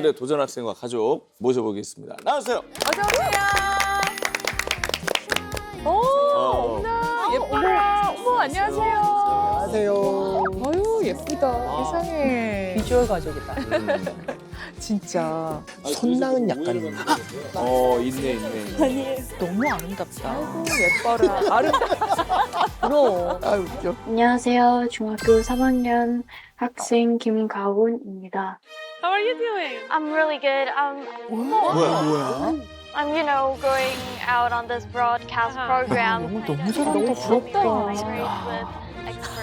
오늘의 도전 학생과 가족 모셔보겠습니다. 나와주세요. 어서 오세요. 오, 어머나 예뻐라. 어머 안녕하세요. 안녕하세요. 아유 예쁘다. 세상에. 비주얼 가족이다. 진짜 손랑은 약간 있네. 너무 아름답다. 아이고 예뻐라. 아름답다. 부러워. 아 웃겨. 안녕하세요. 중학교 3학년 학생 김가훈입니다. How are you doing? I'm really good. 뭐야? I'm, going out on this broadcast program. 영어 너무 잘한다. 부럽다.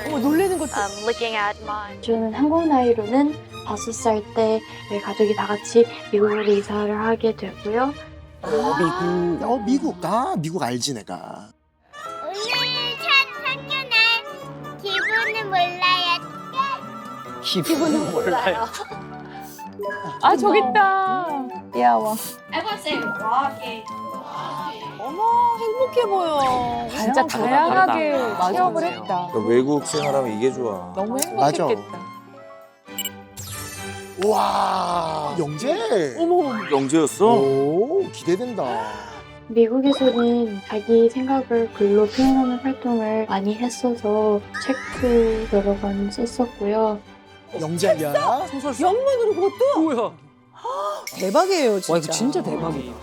어머 놀래는 것도. Looking at my. 저는 한국 나이로는 5살 때 가족이 다 같이 미국으로 이사를 하게 되고요. 미국. 미국. 미국 알지 내가. 오늘 첫 학교날 기분은 몰라요. 기분은 몰라요. 아 저기 있다. 귀여워. 어머 행복해 보여. 진짜 다양하게 맞아, 체험을 맞아. 했다. 외국 생활하면 이게 좋아. 너무 맞아. 행복했겠다. 와 영재. 어머 영재였어? 오 기대된다. 미국에서는 자기 생각을 글로 표현하는 활동을 많이 했어서 책도 여러 권 썼었고요. 영재야. 영문으로 그것도? 뭐야? 대박이에요 진짜. 와 이거 진짜 대박이다.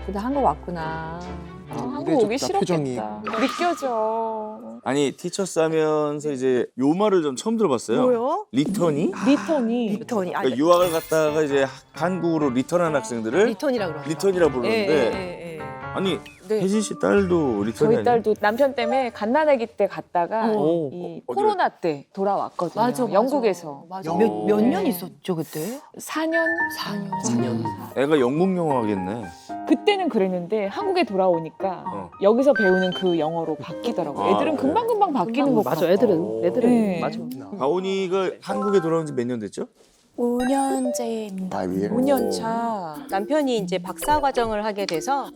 근데 한국 왔구나. 한국 그래, 오기 좋다, 표정이. 싫었겠다. 느껴져. 아니 티처스 하면서 이제 요 말을 좀 처음 들어봤어요. 뭐요? 리턴이? 리턴이. 리턴이 그러니까 유학을 갔다가 이제 한국으로 리턴한 학생들을 리턴이라 그러죠. 리턴이라 부르는데 예. 아니 네. 혜진 씨 딸도 리턴이 저희 아니야? 딸도 남편 때문에 갓난아기 때 갔다가 오. 이 어디를? 코로나 때 돌아왔거든요. 맞아, 맞아. 영국에서. 맞아. 영- 몇 년 네. 있었죠 그때? 4년? 4년. 애가 영국 영어 하겠네. 그때는 그랬는데 한국에 돌아오니까 어. 여기서 배우는 그 영어로 바뀌더라고요. 아, 애들은 그래. 금방금방 바뀌는 것 맞아 같아. 애들은 네. 맞아. 가온이가 한국에 돌아온 지 몇 년 됐죠? 5년째입니다. 아 위에. 5년 차. 남편이 이제 박사 과정을 하게 돼서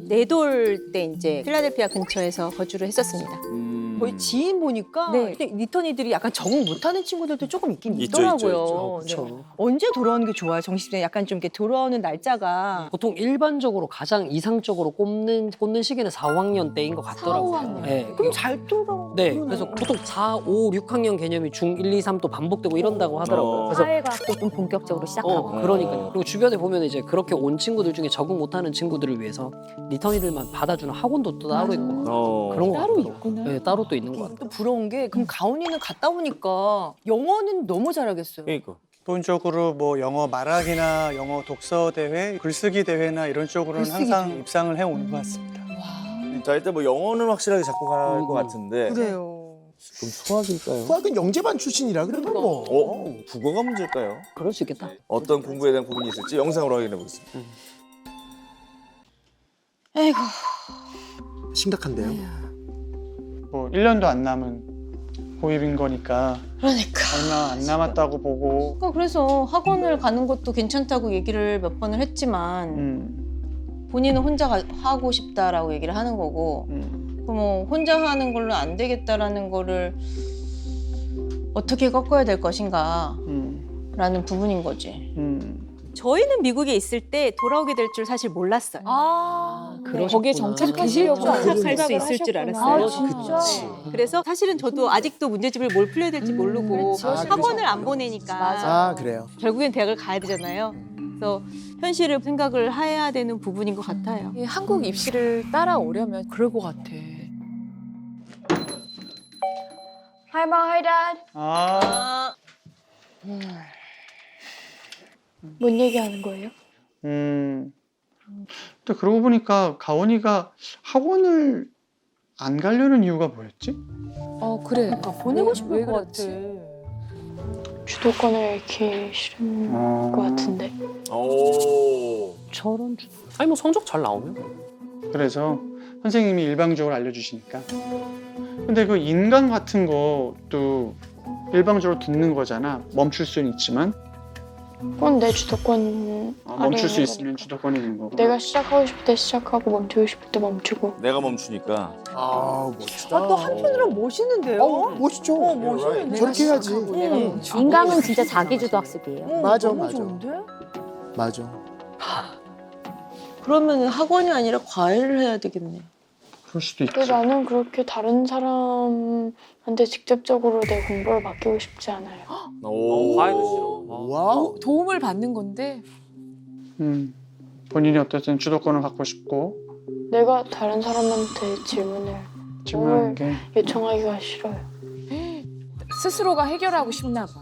내돌 때 이제 필라델피아 근처에서 거주를 했었습니다. 거의 지인 보니까 네. 근데 리턴이들이 약간 적응 못하는 친구들도 조금 있긴 있죠, 있더라고요. 있죠, 네. 언제 돌아오는 게 좋아요? 정식에 약간 좀 이렇게 돌아오는 날짜가 보통 일반적으로 가장 이상적으로 꼽는 시기는 4, 5학년 때인 것 같더라고요. 4, 5학년. 네. 그럼 잘 돌아오네. 네, 그래서 보통 4, 5, 6학년 개념이 중 1, 2, 3 또 반복되고 이런다고 하더라고요. 그래서 사회가 좀 본격적으로 시작하고. 그러니까요. 그리고 주변에 보면 이제 그렇게 온 친구들 중에 적응 못하는 친구들을 위해서 리턴이들만 받아주는 학원도 또 따로 있고 그런 거 따로 같더라고요. 있구나. 네, 따로 또 있는 것 같아요. 또 부러운 게 그럼 가온이는 갔다 오니까 영어는 너무 잘하겠어요. 그러니까. 기본적으로 뭐 영어 말하기나 영어 독서 대회, 글쓰기 대회나 이런 쪽으로는 글쓰기 항상 대회. 입상을 해오는 것 같습니다. 자 일단 뭐 영어는 확실하게 잡고 갈 것 같은데 그래요. 그럼 수학일까요? 수학은 영재반 출신이라 그러는 거. 국어가 문제일까요? 그럴 수 있겠다. 어떤 공부에 대한 고민이 있을지 영상으로 확인해 보겠습니다. 에이구. 심각한데요. 뭐 1년도 안 남은 고입인 거니까 그러니까. 얼마 안 남았다고 보고 그래서 학원을 가는 것도 괜찮다고 얘기를 몇 번을 했지만 본인은 혼자 하고 싶다라고 얘기를 하는 거고 그럼 뭐 혼자 하는 걸로 안 되겠다라는 거를 어떻게 꺾어야 될 것인가 라는 부분인 거지. 저희는 미국에 있을 때 돌아오게 될 줄 사실 몰랐어요. 거기에 정착하시려고 정착할 수 있을 줄 알았어요. 아, 진짜. 그래서 사실은 저도 아직도 문제집을 뭘 풀려야 될지 모르고 그렇지. 학원을 안 보내니까 아 그래요. 결국엔 대학을 가야 되잖아요. 그래서 현실을 생각을 해야 되는 부분인 것 같아요. 이 한국 입시를 따라오려면 그럴 것 같아. Hi, Mom. Hi, Dad. 아, 뭔 얘기하는 거예요? 근데 그러고 보니까 가온이가 학원을 안 가려는 이유가 뭐였지? 그래. 그러니까 보내고 싶을 왜 것 같아. 그랬지? 주도권을 잃기 싫은 것 같은데. 오. 저런 아니 뭐 성적 잘 나오면 그래서 선생님이 일방적으로 알려주시니까. 근데 그 인강 같은 것도 일방적으로 듣는 거잖아. 멈출 수는 있지만. 그건 내 주도권 멈출 수 아래인 있으면 거니까. 주도권이 있는 거고. 내가 시작하고 싶을 때 시작하고 멈추고 싶을 때 멈추고. 내가 멈추니까. 아 멋지다. 아, 또 한편으로는 멋있는데요? 멋있죠. 멋있는데. 저렇게 해야지. 인강은 진짜 자기주도 학습이에요. 맞아, 너무 맞아. 좋은데? 맞아. 그러면 학원이 아니라 과외를 해야 되겠네. 그럴 수도 있지. 근데 나는 그렇게 다른 사람한테 직접적으로 내 공부를 맡기고 싶지 않아요. 오. 과외도 싫어. 와우. 도움을 받는 건데 본인이 어쨌든 주도권을 갖고 싶고 내가 다른 사람한테 질문하는 게 요청하기가 싫어요. 스스로가 해결하고 싶나 봐.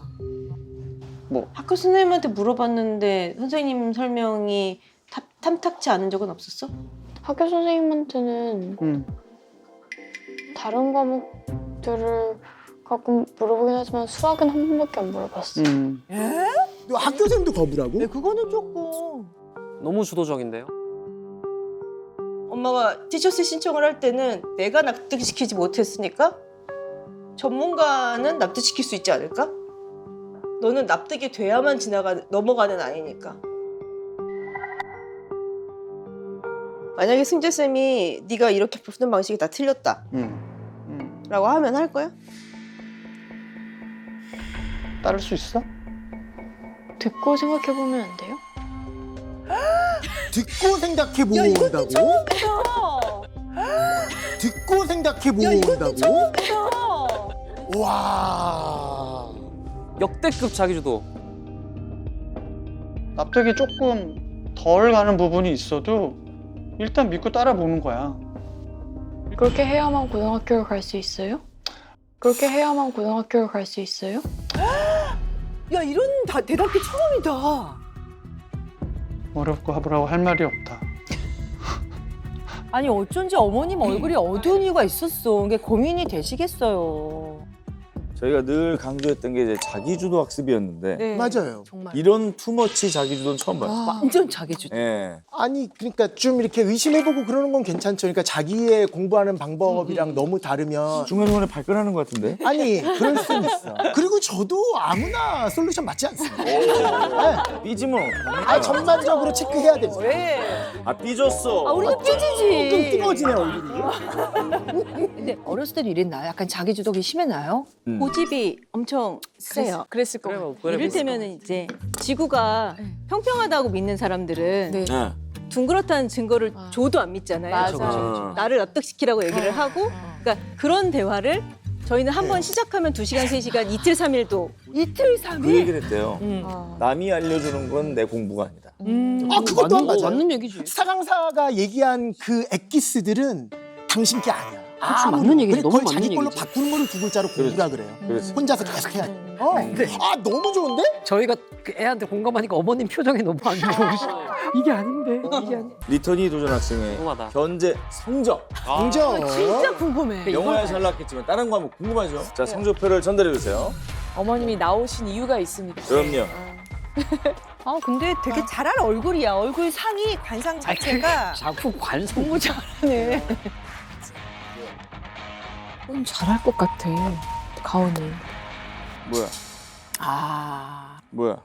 학교 선생님한테 물어봤는데 선생님 설명이 탐탁치 않은 적은 없었어? 학교 선생님한테는 다른 과목들을 가끔 물어보긴 하지만 수학은 한 번밖에 안 물어봤어. 너 학교생도 거부라고? 네, 그거는 조금. 너무 주도적인데요. 엄마가 티셔츠 신청을 할 때는 내가 납득시키지 못했으니까 전문가는 납득시킬 수 있지 않을까? 너는 납득이 돼야만 넘어가는 아이니까. 만약에 승재쌤이 네가 이렇게 푸는 방식이 다 틀렸다 라고 하면 할 거야? 따를 수 있어? 듣고 생각해보면 안 돼요? 듣고 생각해 보인다고? 듣고 생각해 보인다고? 와. 역대급 자기주도. 납득이 조금 덜 가는 부분이 있어도 일단 믿고 따라보는 거야. 그렇게 해야만 고등학교를 갈 수 있어요? 그렇게 해야만 고등학교를 갈 수 있어요? 야, 이런 대답기 처음이다. 어렵고 하부라고 할 말이 없다. 아니, 어쩐지 어머님 얼굴이 어두운 이유가 있었어. 이게 고민이 되시겠어요. 저희가 늘 강조했던 게 이제 자기주도 학습이었는데 네. 맞아요. 정말. 이런 투머치 자기주도는 처음 봤어요. 완전 자기주도. 예. 아니 그러니까 좀 이렇게 의심해보고 그러는 건 괜찮죠. 그러니까 자기의 공부하는 방법이랑 너무 다르면 중간중간에 발끈하는 것 같은데? 아니 그럴 수는 있어. 그리고 저도 아무나 솔루션 맞지 않습니다. 네. 삐지면 어떡합니까? 아 전반적으로 체크해야 됩니다. 왜? 아 삐졌어. 아, 우리도 삐지지. 조금 뜨거워지네 얼굴이. 근데 어렸을 때도 이랬나요? 약간 자기주도가 심했나요? 고집이 엄청 세요. 그랬을 거 같아요. 이를테면 이제 지구가 평평하다고 믿는 사람들은 네. 네. 둥그렇다는 증거를 줘도 안 믿잖아요. 맞아. 나를 납득시키라고 얘기를 하고 그러니까 그런 대화를 저희는 한 번 시작하면 2시간, 3시간, 이틀, 3일도 이틀, 그 3일? 얘기를 했대요. 남이 알려주는 건 내 공부가 아니다. 아 그것 또한 맞아요. 맞는 얘기지. 사강사가 얘기한 그 엑기스들은 당신 게 아니야. 그치, 맞는 얘기지. 너무 그걸 맞는 자기 걸로 얘기지. 바꾸는 거를 두 글자로 공부라 그래요. 그렇지. 혼자서 계속 해야 돼. 아 너무 좋은데? 저희가 그 애한테 공감하니까 어머님 표정이 너무 안 좋으시네. 이게 아닌데. 이게 아닌데. 리턴이 도전 학생의 궁금하다. 현재 성적. 공정. 진짜 궁금해. 영어야 잘 나왔겠지만 다른 과목 궁금하죠? 자, 성적표를 전달해 주세요. 어머님이 나오신 이유가 있습니다. 그럼요. 아, 근데 되게 잘할 얼굴이야. 얼굴 상이 관상 자체가 자꾸 관성. 너무 잘하네. 잘할 것 같아. 가온이. 뭐야? 아, 뭐야?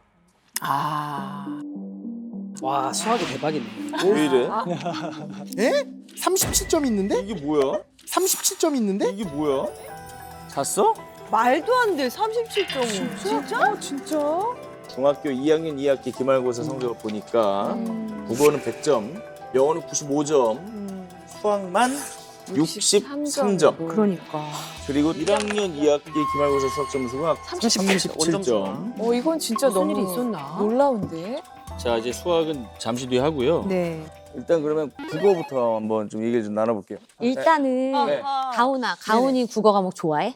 와, 수학이 대박이네. 왜 이래? 에? 37점 있는데? 이게 뭐야? 37점 있는데? 이게 뭐야? 잤어? 말도 안 돼. 37.5. 진짜? 진짜? 중학교 2학년 2학기 기말고사 성적을 보니까 국어는 100점, 영어는 95점, 수학만 63점. 그러니까. 그리고 1학년 2학기 기말고사 수학 점수가 37점. 이건 진짜 무슨 너무 일이 있었나? 놀라운데. 자, 이제 수학은 잠시 뒤에 하고요. 네. 일단 그러면 국어부터 한번 좀 얘기를 좀 나눠볼게요. 일단은 네. 가온이 국어 과목 좋아해?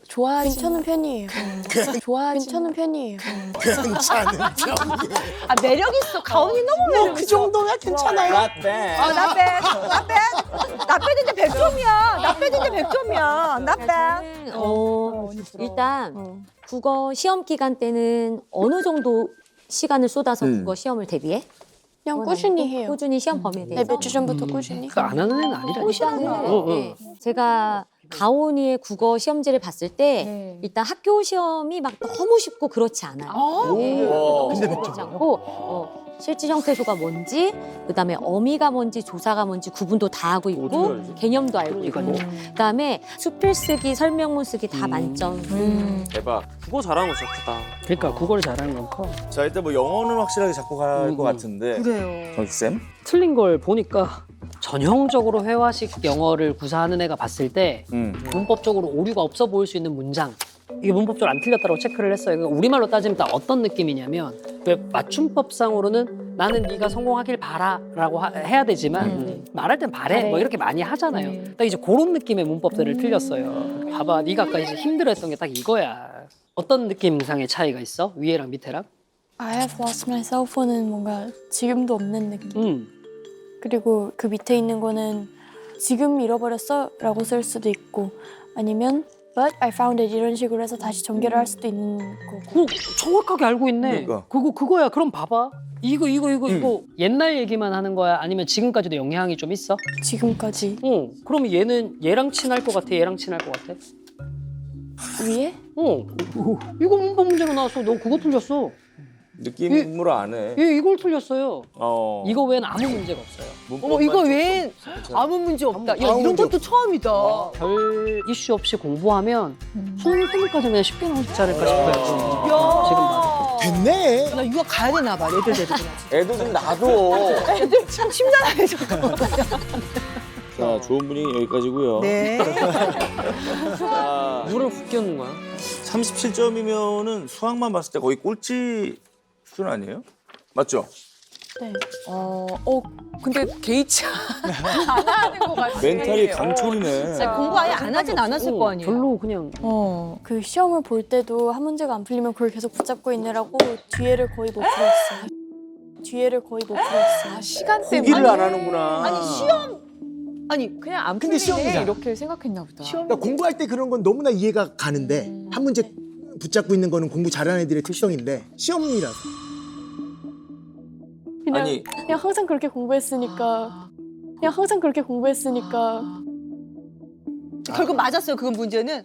좋아하지. 괜찮은 편이에요. 좋아하지. 괜찮은 편이에요. 괜찮은 점. 아, 매력 있어. 가온이 너무 매력 있어. 그 정도면 괜찮아요. Not bad. 나 빼는데 100점이야. 나 빼는데 100점이야. 나 빼. 일단 국어 시험 기간 때는 어느 정도 시간을 쏟아서 국어 시험을 대비해? 그냥 꾸준히 해요. 꾸준히 시험 범위에 네, 대해서? 몇 주 전부터 꾸준히. 그 안 하는 애는 아니라니까. 일단은 네, 제가 가온이의 국어 시험지를 봤을 때 네. 일단 학교 시험이 막 너무 쉽고 그렇지 않아요. 네. 그렇지 않고 실질 형태소가 뭔지, 그다음에 어미가 뭔지, 조사가 뭔지 구분도 다 하고 있고 어떻게 알지? 개념도 알고 있고 그다음에 수필 쓰기, 설명문 쓰기 다 만점. 대박. 국어 잘하는 거 진짜 크다. 그러니까 국어를 잘하는 건 커. 자 일단 뭐 영어는 확실하게 잡고 갈 것 같은데. 그래요. 정기쌤? 틀린 걸 보니까 전형적으로 회화식 영어를 구사하는 애가 봤을 때 문법적으로 오류가 없어 보일 수 있는 문장, 이게 문법적으로 안 틀렸다고 체크를 했어요. 그러니까 우리말로 따지면 딱 어떤 느낌이냐면, 왜 맞춤법상으로는 나는 네가 성공하길 바라라고 해야 되지만 말할 땐 바래 뭐 이렇게 많이 하잖아요. 딱 이제 그런 느낌의 문법들을 틀렸어요. 봐봐, 네가 아까 이제 힘들어했던 게 딱 이거야. 어떤 느낌상의 차이가 있어? 위에랑 밑에랑? I have lost myself는 뭔가 지금도 없는 느낌. 그리고 그 밑에 있는 거는 지금 잃어버렸어 라고 쓸 수도 있고 아니면 but I found it 이런 식으로 해서 다시 전개를 할 수도 있는 거고. 정확하게 알고 있네. 그러니까. 그거야. 그럼 봐봐. 이거 옛날 얘기만 하는 거야? 아니면 지금까지도 영향이 좀 있어? 지금까지. 그럼 얘는 얘랑 친할 것 같아? 얘랑 친할 것 같아? 위에? 이거 문법 문제로 나왔어. 너 그거 틀렸어. 느낌으로 안 해. 얘 이걸 틀렸어요. 어. 이거 외엔 아무 문제가 없어요. 어머 이거 외엔 아무 문제 없다. 야 이런 것도 처음이다. 별 이슈 없이 공부하면 수능 끝까지 그냥 쉽게 나오지 않을까 싶어요. 야. 지금 봐. 됐네. 나 유학 가야 되나 봐. 애들 데리고. 애도 좀 놔둬. 애들 참 심란하네 저거. 자, 좋은 분위기 여기까지고요. 네. 자, 물을 훅 끼얹는 거야. 37점이면은 수학만 봤을 때 거의 꼴찌 수준 아니에요? 맞죠? 네. 근데 개의치 안 하는 것 같아. 멘탈이 강철이네. 공부 아예 안 하진 않았을 거 아니에요. 별로 그냥. 그 시험을 볼 때도 한 문제가 안 풀리면 그걸 계속 붙잡고 있느라고 뒤에를 거의 못 풀었어요. 뒤에를 거의 못 풀었어요. 시간 때문에. 포기를 안 하는구나. 아니 시험. 아니 그냥 안 근데 풀리네 시험이잖아. 이렇게 생각했나 보다. 그러니까 공부할 때 그런 건 너무나 이해가 가는데 한 문제 붙잡고 있는 거는 공부 잘하는 애들의 특성인데 시험이라서. 아니 그냥 항상 그렇게 공부했으니까. 그냥 항상 그렇게 공부했으니까 결국 맞았어요. 그 문제는.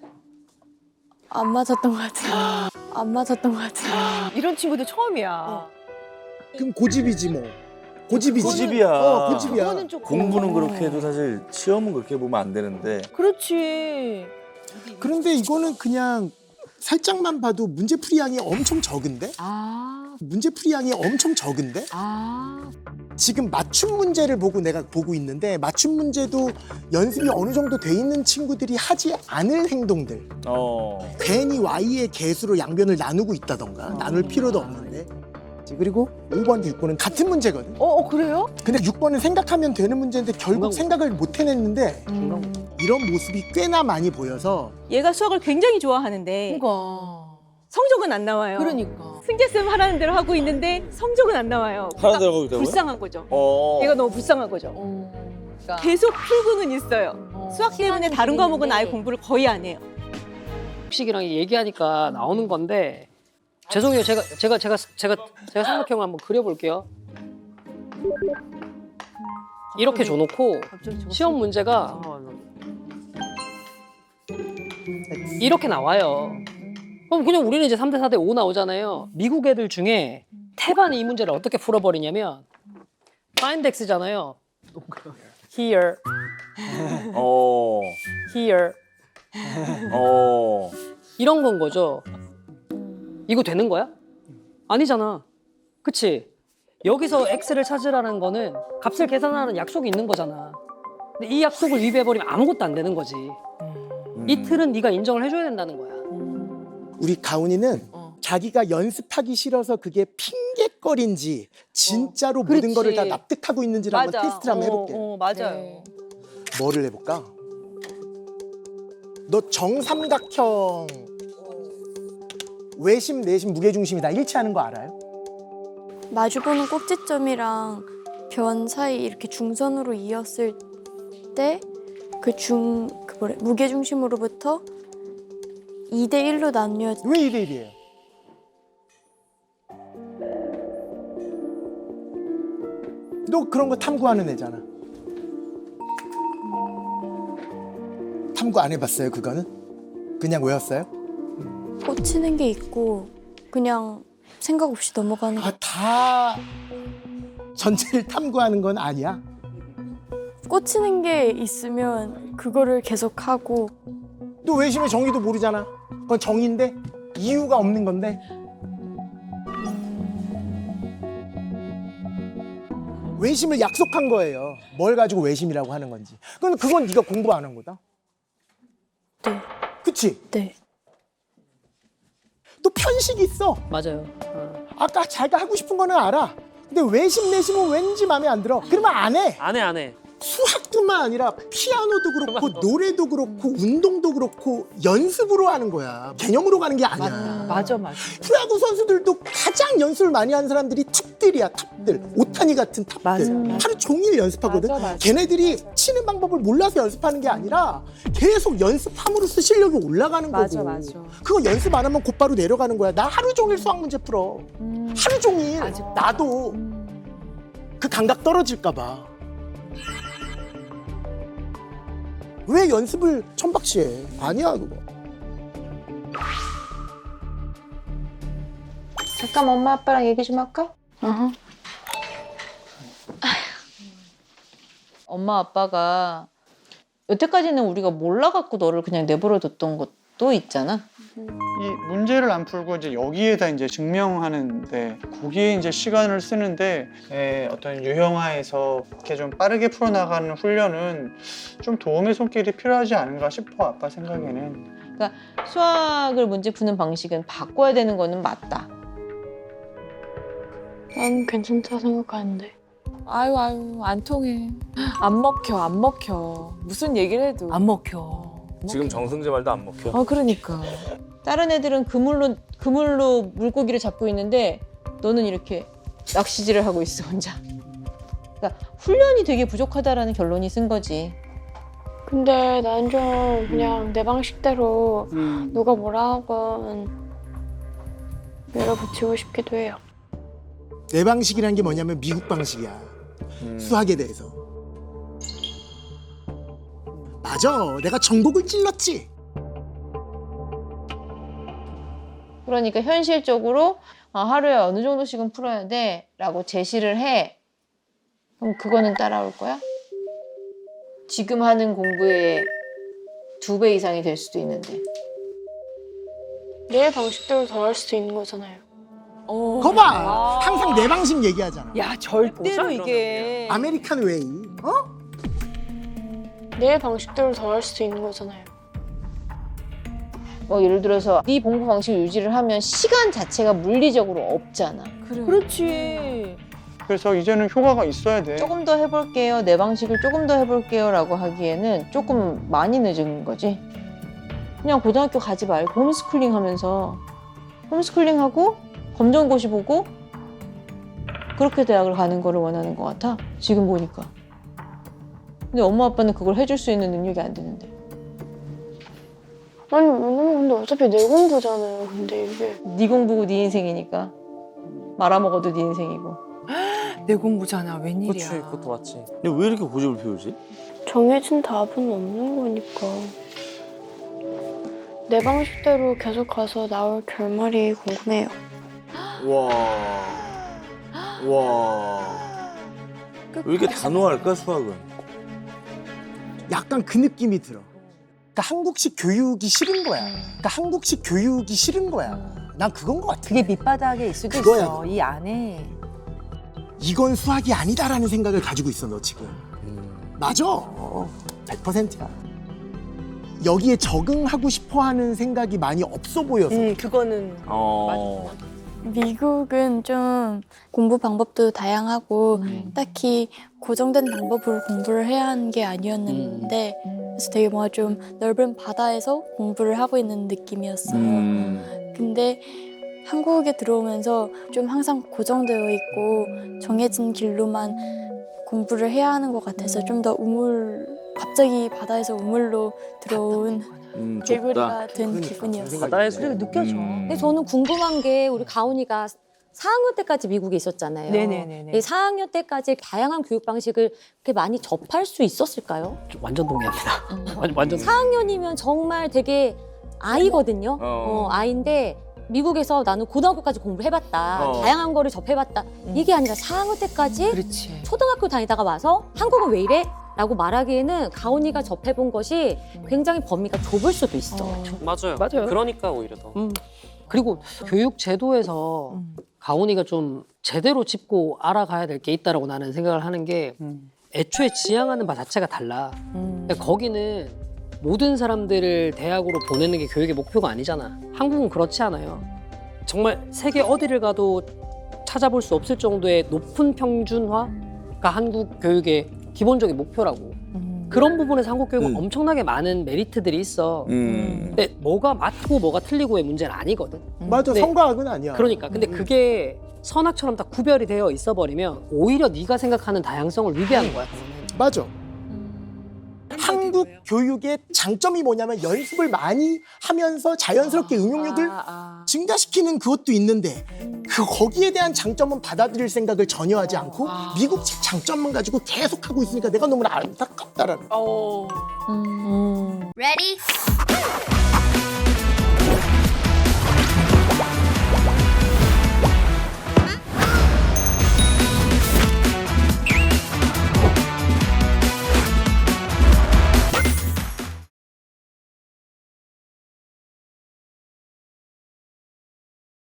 안 맞았던 것 같아요. 안 맞았던 것 같아요. 이런 친구들 처음이야. 그럼 고집이지 뭐. 고집이지. 고집이야. 고집이야. 그거는 좀 공부는 그렇게 해도 사실 시험은 그렇게 보면 안 되는데. 그렇지. 그런데 이거는 그냥 살짝만 봐도 문제풀이량이 엄청 적은데? 문제풀이량이 엄청 적은데? 지금 맞춤 문제를 보고 내가 보고 있는데 맞춤 문제도 연습이 어느 정도 돼 있는 친구들이 하지 않을 행동들. 괜히 Y의 개수로 양변을 나누고 있다던가 나눌 필요도 없는데. 그리고 5번과 6번은 같은 문제거든. 그래요? 근데 6번은 생각하면 되는 문제인데 결국 생각을 못 해냈는데 이런 모습이 꽤나 많이 보여서 얘가 수학을 굉장히 좋아하는데 그러니까. 성적은 안 나와요. 그러니까. 승재쌤 하라는 대로 하고 있는데 성적은 안 나와요. 하나 들어가고 있다고요? 불쌍한 거죠. 어. 얘가 너무 불쌍한 거죠. 그러니까. 계속 풀고는 있어요. 수학 때문에 다른 과목은 아예 공부를 거의 안 해요. 식이랑 얘기하니까 나오는 건데, 죄송해요. 제가 삼각형을 한번 그려볼게요. 이렇게 줘놓고 시험 문제가 이렇게 나와요. 그럼 그냥 우리는 이제 3대 4대 5 나오잖아요. 미국 애들 중에 태반이 이 문제를 어떻게 풀어버리냐면 find x잖아요. Here, here 이런 건 거죠. 이거 되는 거야? 아니잖아. 그치? 여기서 x를 찾으라는 거는 값을 계산하는 약속이 있는 거잖아. 근데 이 약속을 위배해버리면 아무것도 안 되는 거지. 이 틀은 네가 인정을 해줘야 된다는 거야. 우리 가훈이는 자기가 연습하기 싫어서 그게 핑계거리인지 진짜로 모든 그렇지. 거를 다 납득하고 있는지를 한번 테스트를 한번 해볼게요. 맞아요. 뭐를 해볼까? 너 정삼각형 외심, 내심, 무게중심이 다 일치하는 거 알아요? 마주보는 꼭지점이랑 변 사이 이렇게 중선으로 이었을 때 무게 중심으로부터 2대 1로 나뉘어. 왜 2대 1이에요? 너 그런 거 탐구하는 애잖아. 탐구 안 해봤어요, 그거는? 그냥 외웠어요? 꽂히는 게 있고 그냥 생각 없이 넘어가는 거. 다 전체를 탐구하는 건 아니야. 꽂히는 게 있으면 그거를 계속 하고. 또 외심의 정의도 모르잖아. 그건 정의인데 이유가 없는 건데. 외심을 약속한 거예요. 뭘 가지고 외심이라고 하는 건지. 그건 네가 공부 안 한 거다. 네. 그치? 네. 또 편식이 있어. 맞아요. 아까 자기가 하고 싶은 거는 알아. 근데 외심 내심은 왠지 마음에 안 들어. 그러면 안 해. 안 해. 수학뿐만 아니라 피아노도 그렇고 노래도 그렇고 운동도 그렇고 연습으로 하는 거야. 개념으로 가는 게 아니야. 맞아. 프로야구 선수들도 가장 연습을 많이 하는 사람들이 탑들이야, 탑들. 오타니 같은 탑들. 맞아. 하루 종일 연습하거든. 맞아. 걔네들이 치는 방법을 몰라서 연습하는 게 아니라 계속 연습함으로써 실력이 올라가는 거고. 맞아. 그거 연습 안 하면 곧바로 내려가는 거야. 나 하루 종일 수학 문제 풀어. 하루 종일. 나도 그 감각 떨어질까 봐. 왜 연습을 천박시해? 아니야 그거. 잠깐 엄마 아빠랑 얘기 좀 할까? 엄마 아빠가 여태까지는 우리가 몰라갖고 너를 그냥 내버려 뒀던 것도 있잖아. 이 문제를 안 풀고 이제 여기에다 이제 증명하는데 거기에 이제 시간을 쓰는데 어떤 유형화에서 이렇게 좀 빠르게 풀어나가는 훈련은 좀 도움의 손길이 필요하지 않은가 싶어 아빠 생각에는. 그러니까 수학을 문제 푸는 방식은 바꿔야 되는 거는 맞다. 난 괜찮다 생각하는데. 아유 안 통해. 안 먹혀. 무슨 얘기를 해도 안 먹혀. 지금 정승재 말도 안 먹혀. 그러니까. 다른 애들은 그물로 물고기를 잡고 있는데 너는 이렇게 낚시질을 하고 있어 혼자. 그러니까 훈련이 되게 부족하다라는 결론이 쓴 거지. 근데 난 좀 그냥 내 방식대로 누가 뭐라 하건 밀어붙이고 싶기도 해요. 내 방식이란 게 뭐냐면 미국 방식이야. 수학에 대해서. 맞아. 내가 전곡을 찔렀지. 그러니까 현실적으로 하루에 어느 정도씩은 풀어야 돼 라고 제시를 해. 그럼 그거는 따라올 거야? 지금 하는 공부의 2배 이상이 될 수도 있는데. 내 방식대로 더 할 수도 있는 거잖아요. 거 봐. 항상 내 방식 얘기하잖아. 야 절대로 이게 아메리칸 웨이. 내 방식대로 더 할 수도 있는 거잖아요. 뭐 예를 들어서 네 공부 방식을 유지를 하면 시간 자체가 물리적으로 없잖아. 그렇지. 그래서 이제는 효과가 있어야 돼. 조금 더 해볼게요. 내 방식을 조금 더 해볼게요 라고 하기에는 조금 많이 늦은 거지. 그냥 고등학교 가지 말고 홈스쿨링 하면서 홈스쿨링하고 검정고시 보고 그렇게 대학을 가는 거를 원하는 것 같아. 지금 보니까. 근데 엄마 아빠는 그걸 해줄 수 있는 능력이 안 되는데. 아니 왜냐면 근데 어차피 내 공부잖아요. 근데 이게 네 공부고 네 인생이니까. 말아먹어도 네 인생이고. 내 공부잖아. 웬일이야. 그렇지, 그것도 맞지. 근데 왜 이렇게 고집을 피우지? 정해진 답은 없는 거니까. 내 방식대로 계속 가서 나올 결말이 궁금해요. 와. 왜 이렇게 단호할까 수학은? 약간 그 느낌이 들어. 그러니까 한국식 교육이 싫은 거야. 난 그건 것 같아. 그게 밑바닥에 있을 수도 그거야, 있어. 그거. 이 안에. 이건 수학이 아니다라는 생각을 가지고 있어 너 지금. 맞아. 100%야. 여기에 적응하고 싶어하는 생각이 많이 없어 보여서. 그거는 미국은 좀 공부 방법도 다양하고 딱히 고정된 방법으로 공부를 해야 하는 게 아니었는데 그래서 되게 뭔가 좀 넓은 바다에서 공부를 하고 있는 느낌이었어요. 근데 한국에 들어오면서 좀 항상 고정되어 있고 정해진 길로만 공부를 해야 하는 것 같아서 좀 더 갑자기 바다에서 우물로 들어온 개구리가 된 기분이었어요. 바다에서 그렇게 느껴져. 근데 저는 궁금한 게 우리 가온이가 4학년 때까지 미국에 있었잖아요. 네네네네. 4학년 때까지 다양한 교육 방식을 그렇게 많이 접할 수 있었을까요? 완전 동의합니다. 완전. 4학년이면 정말 되게 아이거든요. 어. 아이인데 미국에서 나는 고등학교까지 공부를 해봤다. 어. 다양한 거를 접해봤다. 이게 아니라 4학년 때까지 그렇지. 초등학교 다니다가 와서 한국은 왜 이래? 라고 말하기에는 가온이가 접해본 것이 굉장히 범위가 좁을 수도 있어. 맞아요. 맞아요. 그러니까 오히려 더. 그리고 교육 제도에서 가온이가 좀 제대로 짚고 알아가야 될 게 있다라고 나는 생각을 하는 게 애초에 지향하는 바 자체가 달라. 근데 거기는 모든 사람들을 대학으로 보내는 게 교육의 목표가 아니잖아. 한국은 그렇지 않아요. 정말 세계 어디를 가도 찾아볼 수 없을 정도의 높은 평준화가 한국 교육의 기본적인 목표라고. 그런 부분에서 한국 교육은 엄청나게 많은 메리트들이 있어. 근데 뭐가 맞고 뭐가 틀리고의 문제는 아니거든. 맞아, 네. 성과학은 아니야. 그러니까 근데 그게 선악처럼 다 구별이 되어 있어 버리면 오히려 네가 생각하는 다양성을 위배하는 거야. 맞아. 한국 교육의 장점이 뭐냐면 연습을 많이 하면서 자연스럽게 응용력을 증가시키는 그것도 있는데 거기에 대한 장점은 받아들일 생각을 전혀 하지 않고 미국식 장점만 가지고 계속 하고 있으니까 내가 너무 안타깝다라는. Ready?